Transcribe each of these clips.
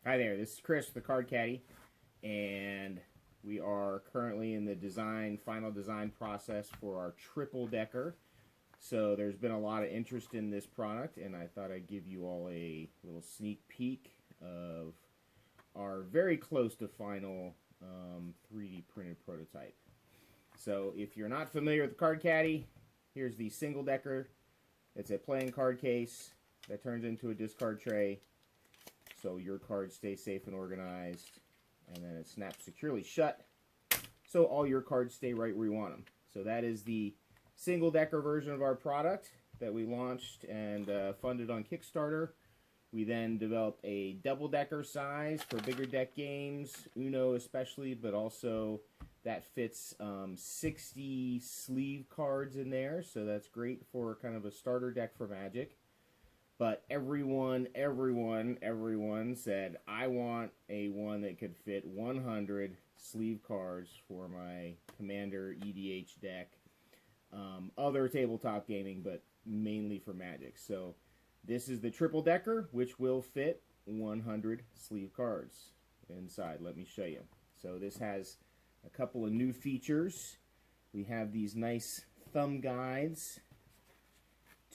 Hi there, this is Chris, the Card Caddy, and we are currently in the final design process for our Triple Decker. So there's been a lot of interest in this product, and I thought I'd give you all a little sneak peek of our very close to final 3D printed prototype. So if you're not familiar with the Card Caddy, here's the single decker. It's a playing card case that turns into a discard tray, so your cards stay safe and organized, and then it snaps securely shut, so all your cards stay right where you want them. So that is the single decker version of our product that we launched and funded on Kickstarter. We then developed a double decker size for bigger deck games, Uno especially, but also that fits 60 sleeve cards in there, so that's great for kind of a starter deck for Magic. But everyone said, I want a one that could fit 100 sleeve cards for my Commander EDH deck. Other tabletop gaming, but mainly for Magic. So this is the Triple Decker, which will fit 100 sleeve cards inside. Let me show you. So this has a couple of new features. We have these nice thumb guides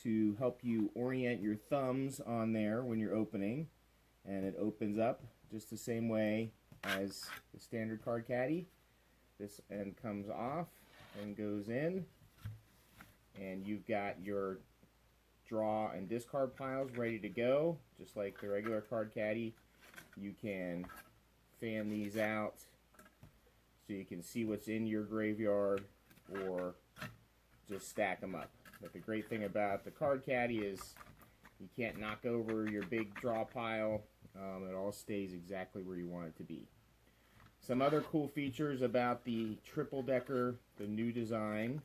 to help you orient your thumbs on there when you're opening, and it opens up just the same way as the standard Card Caddy. This end comes off and goes in, and you've got your draw and discard piles ready to go, just like the regular Card Caddy. You can fan these out so you can see what's in your graveyard, or just stack them up. But the great thing about the Card Caddy is you can't knock over your big draw pile. It all stays exactly where you want it to be. Some other cool features about the Triple Decker, the new design,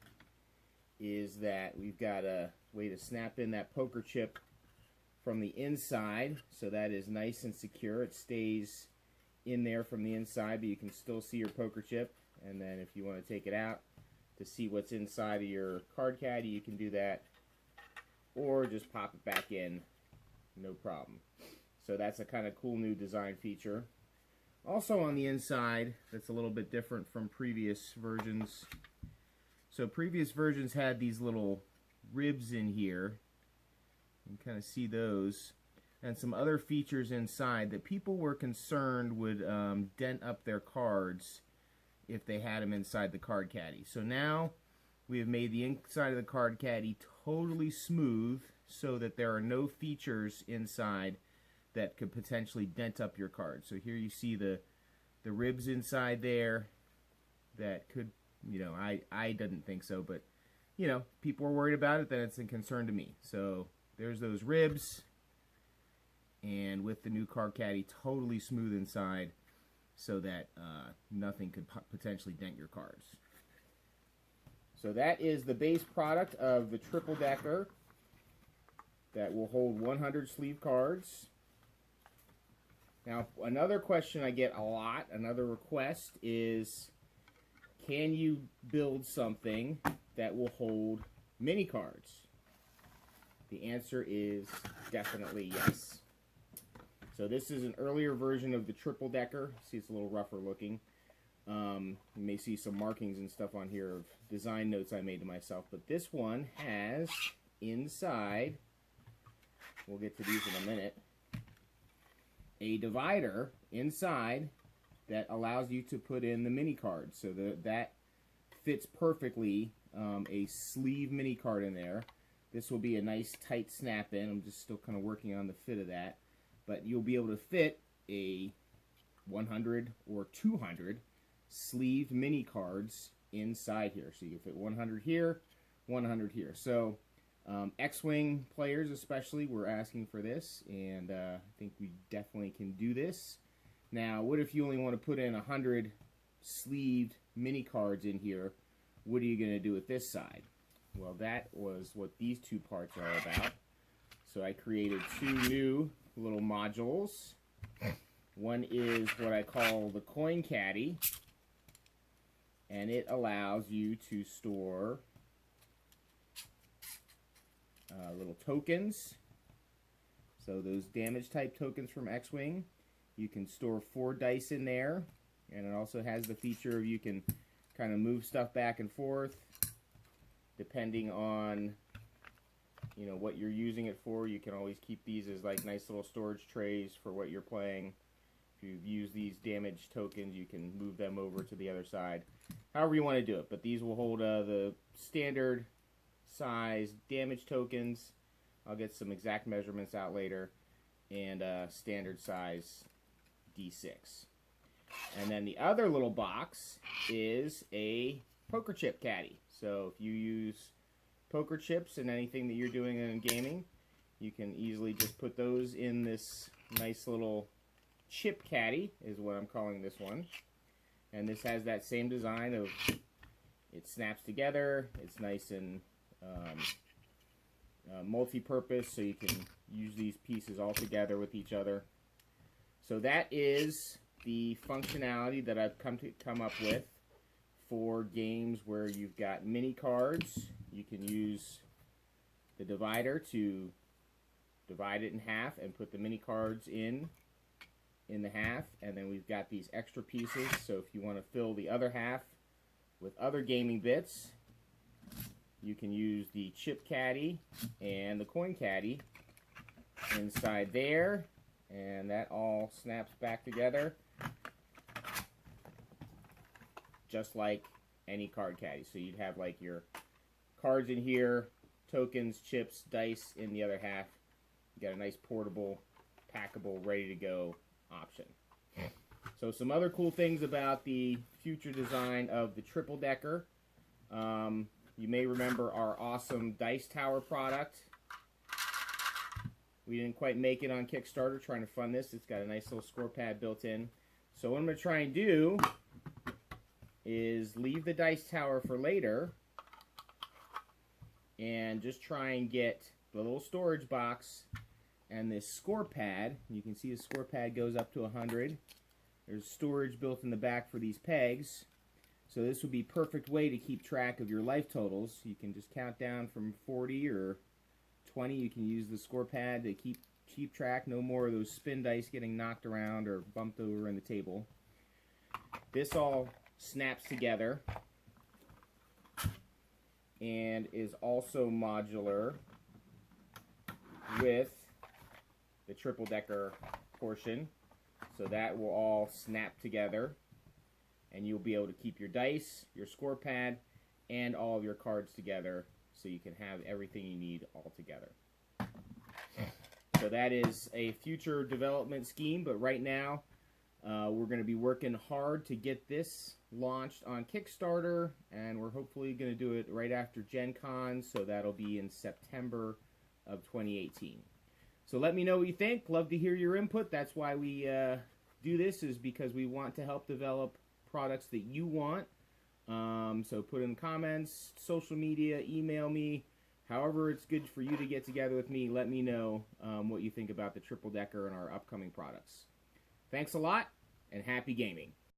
is that we've got a way to snap in that poker chip from the inside, so that is nice and secure. It stays in there from the inside, but you can still see your poker chip. And then if you want to take it out to see what's inside of your Card Caddy, you can do that, or just pop it back in, no problem. So that's a kind of cool new design feature. Also on the inside, that's a little bit different from previous versions. So previous versions had these little ribs in here. You can kind of see those, and some other features inside that people were concerned would dent up their cards if they had them inside the Card Caddy. So now we have made the inside of the Card Caddy totally smooth, so that there are no features inside that could potentially dent up your cards. So here you see the ribs inside there that could, I didn't think so, but people are worried about it, then it's a concern to me. So there's those ribs, and with the new Card Caddy totally smooth inside, so that nothing could potentially dent your cards. So that is the base product of the Triple Decker that will hold 100 sleeve cards. Now, another question I get a lot, another request is, can you build something that will hold mini cards? The answer is definitely yes. So this is an earlier version of the Triple Decker. See, it's a little rougher looking. You may see some markings and stuff on here of design notes I made to myself. But this one has inside, we'll get to these in a minute, a divider inside that allows you to put in the mini cards. So that fits perfectly a sleeve mini card in there. This will be a nice tight snap in. I'm just still kind of working on the fit of that. But you'll be able to fit a 100 or 200 sleeved mini cards inside here. So you can fit 100 here, 100 here. So X-Wing players especially were asking for this, and I think we definitely can do this. Now, what if you only want to put in 100 sleeved mini cards in here? What are you going to do with this side? Well, that was what these two parts are about. So I created two new little modules. One is what I call the Coin Caddy, and it allows you to store little tokens. So those damage type tokens from X-Wing, You can store 4 dice in there, and it also has the feature of you can kind of move stuff back and forth depending on, you know, what you're using it for. You can always keep these as like nice little storage trays for what you're playing. If you've used these damaged tokens, you can move them over to the other side. However you want to do it, but these will hold the standard size damaged tokens. I'll get some exact measurements out later, and standard size D6. And then the other little box is a poker chip caddy. So if you use poker chips in anything that you're doing in gaming, you can easily just put those in this nice little chip caddy, is what I'm calling this one. And this has that same design of it snaps together. It's nice and multi-purpose, so you can use these pieces all together with each other. So that is the functionality that I've come up with for games where you've got mini cards. You can use the divider to divide it in half and put the mini cards in the half, and then we've got these extra pieces, so if you want to fill the other half with other gaming bits, you can use the chip caddy and the coin caddy inside there, and that all snaps back together just like any card caddy. So you'd have like your cards in here, tokens, chips, dice in the other half. You got a nice portable, packable, ready to go option. So some other cool things about the future design of the Triple Decker. You may remember our awesome Dice Tower product. We didn't quite make it on Kickstarter trying to fund this. It's got a nice little score pad built in. So what I'm going to try and do is leave the Dice Tower for later and just try and get the little storage box and this score pad. You can see the score pad goes up to 100. There's storage built in the back for these pegs. So this would be a perfect way to keep track of your life totals. You can just count down from 40 or 20. You can use the score pad to keep track. No more of those spin dice getting knocked around or bumped over in the table. This all snaps together and is also modular with the Triple Decker portion. So that will all snap together, and you'll be able to keep your dice, your score pad, and all of your cards together, so you can have everything you need all together. So that is a future development scheme, but right now we're going to be working hard to get this launched on Kickstarter, and we're hopefully going to do it right after Gen Con, so that'll be in September of 2018. So let me know what you think. Love to hear your input. That's why we do this, is because we want to help develop products that you want. So put in comments, social media, email me. However it's good for you to get together with me, let me know what you think about the Triple Decker and our upcoming products. Thanks a lot, and happy gaming.